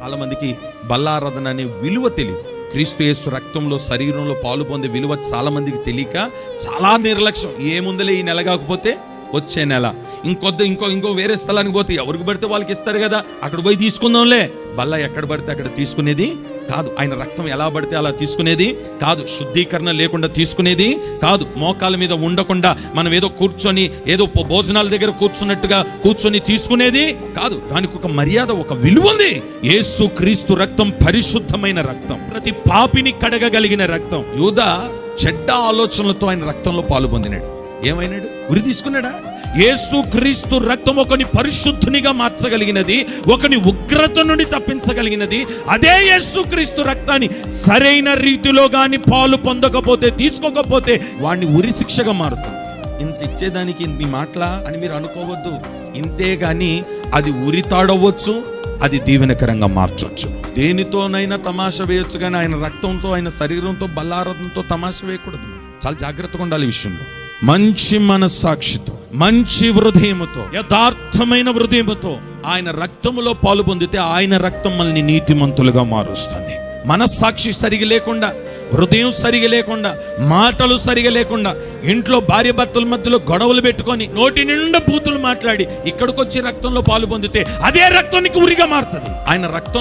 చాలా మందికి బల్లారాధన అనే విలువ తెలియదు. క్రీస్తు యేసు రక్తంలో శరీరంలో పాలు పొందే విలువ చాలా మందికి తెలియక చాలా నిర్లక్ష్యం. ఏముందలే ఈ నెల కాకపోతే వచ్చే నెల ఇంకో వేరే స్థలానికి పోతే ఎవరికి పడితే వాళ్ళకి ఇస్తారు కదా, అక్కడ పోయి తీసుకుందాంలే. బల్ల ఎక్కడ పడితే అక్కడ తీసుకునేది కాదు. ఆయన రక్తం ఎలా పడితే అలా తీసుకునేది కాదు. శుద్ధీకరణ లేకుండా తీసుకునేది కాదు. మోకాల మీద ఉండకుండా మనం ఏదో కూర్చొని ఏదో భోజనాల దగ్గర కూర్చొని తీసుకునేది కాదు. దానికి ఒక మర్యాద, ఒక విలువ ఉంది. యేసు క్రీస్తు రక్తం పరిశుద్ధమైన రక్తం, ప్రతి పాపిని కడగగలిగిన రక్తం. యూదా చెడ్డ ఆలోచనలతో ఆయన రక్తంలో పాలు పొందినాడు. ఏమైనాడు? ఉరి తీసుకున్నాడా? యేసు క్రీస్తు రక్తం ఒకని పరిశుద్ధునిగా మార్చగలిగినది, ఒకని ఉగ్రత నుండి తప్పించగలిగినది. అదే యేసు క్రీస్తు రక్తాన్ని సరైన రీతిలో గాని పాలు పొందకపోతే, తీసుకోకపోతే వాడిని ఉరి శిక్షగా మారుతుంది. ఇంత ఇచ్చేదానికి ఇన్ని మాటలా అని మీరు అనుకోవద్దు. ఇంతే గాని అది ఉరి తాడవచ్చు, అది దీవెనకరంగా మార్చొచ్చు. దేనితోనైనా తమాషా వేయొచ్చు, కానీ ఆయన రక్తంతో, ఆయన శరీరంతో, బల్లారథంతో తమాషా వేయకూడదు. చాలా జాగ్రత్తగా ఉండాలి ఈ విషయంలో. మంచి మనస్సాక్షితో, మంచి హృదయముతో, యథార్థమైన హృదయముతో ఆయన రక్తములో పాలు పొందితే ఆయన రక్తం మనల్ని నీతిమంతులుగా మారుస్తుంది. మనస్సాక్షి సరిగా లేకుండా, హృదయం సరిగా లేకుండా, మాటలు సరిగా లేకుండా, ఇంట్లో భార్య భర్తల మధ్యలో గొడవలు పెట్టుకొని నోటి నిండా బూతులు మాట్లాడి ఇక్కడికి వచ్చి రక్తంలో పాలు పొందితే అదే రక్తానికి ఉరిగా మారుతుంది. ఆయన రక్తం